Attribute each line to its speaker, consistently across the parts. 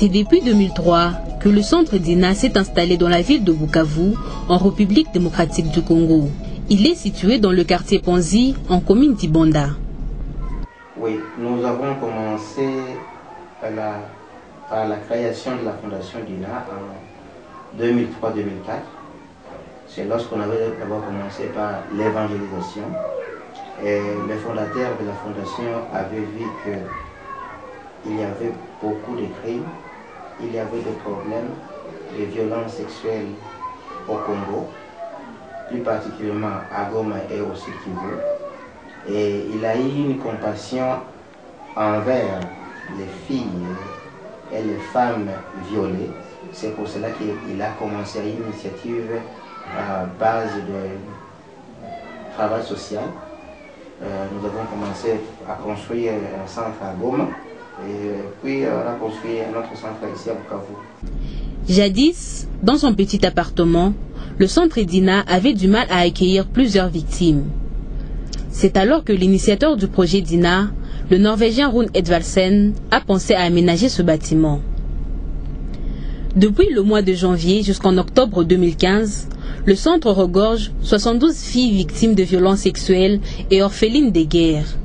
Speaker 1: C'est depuis 2003 que le centre Dina s'est installé dans la ville de Bukavu, en République démocratique du Congo. Il est situé dans le quartier Ponzi, en commune d'Ibonda.
Speaker 2: Oui, nous avons commencé par la création de la fondation Dina en 2003-2004. C'est lorsqu'on avait d'abord commencé par l'évangélisation. Et les fondateurs de la fondation avaient vu qu'il y avait beaucoup de crimes, il y avait des problèmes de violences sexuelles au Congo, plus particulièrement à Goma et au Kivu. Et il a eu une compassion envers les filles et les femmes violées. C'est pour cela qu'il a commencé une initiative à base de travail social. Nous avons commencé à construire un centre à Goma et puis on a construit un autre centre ici à Bukavu.
Speaker 1: Jadis, dans son petit appartement, le centre Dina avait du mal à accueillir plusieurs victimes. C'est alors que l'initiateur du projet Dina, le Norvégien Rune Edvaldsen, a pensé à aménager ce bâtiment. Depuis le mois de janvier jusqu'en octobre 2015, le centre regorge 72 filles victimes de violences sexuelles et orphelines des guerres.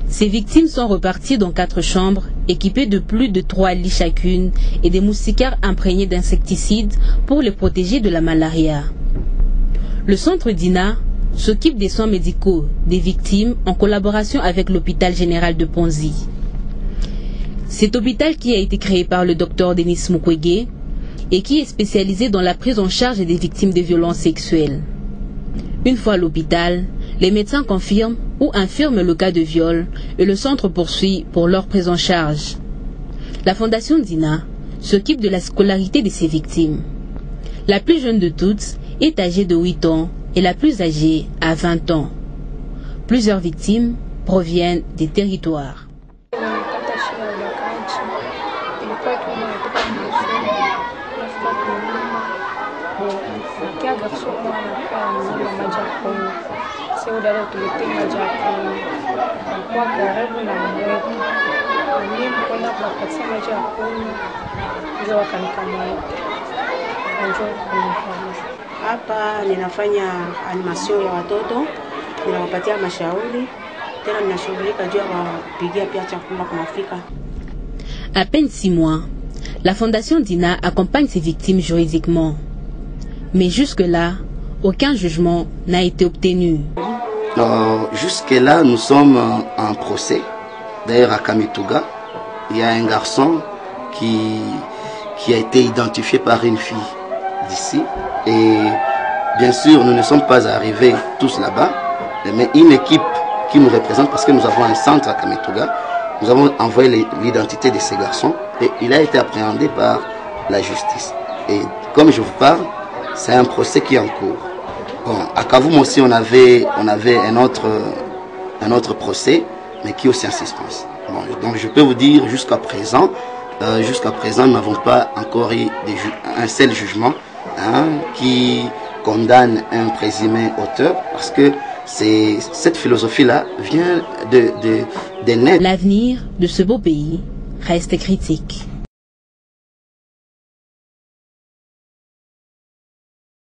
Speaker 1: Ces victimes sont reparties dans 4 chambres, équipées de plus de 3 lits chacune et des moustiquaires imprégnés d'insecticides pour les protéger de la malaria. Le centre Dina s'occupe des soins médicaux des victimes en collaboration avec l'hôpital général de Ponzi. Cet hôpital qui a été créé par le docteur Denis Mukwege et qui est spécialisé dans la prise en charge des victimes de violences sexuelles. Une fois à l'hôpital, les médecins confirment ou infirment le cas de viol et le centre poursuit pour leur prise en charge. La fondation Dina s'occupe de la scolarité de ces victimes. La plus jeune de toutes est âgée de 8 ans et la plus âgée a 20 ans. Plusieurs victimes proviennent des territoires.
Speaker 3: Hapa ninafanya animation ya watoto, ninawapatia mashauri, tena ninashughulika juu ya kupigia pia chakula kwa Afrika.
Speaker 1: À peine 6 mois, la fondation Dina accompagne ses victimes juridiquement. Mais jusque-là, aucun jugement n'a été obtenu.
Speaker 4: Jusque-là, nous sommes en procès. D'ailleurs, à Kamituga, il y a un garçon qui a été identifié par une fille d'ici. Et bien sûr, nous ne sommes pas arrivés tous là-bas, mais une équipe qui nous représente, parce que nous avons un centre à Kamituga, nous avons envoyé l'identité de ces garçons et il a été appréhendé par la justice. Et comme je vous parle, c'est un procès qui est en cours. Bon, à Kavumu aussi, on avait un autre procès, mais qui est aussi en suspense. Bon, donc je peux vous dire, jusqu'à présent, nous n'avons pas encore eu un seul jugement qui condamne un présumé auteur, parce que cette philosophie-là vient de naître.
Speaker 1: L'avenir de ce beau pays reste critique.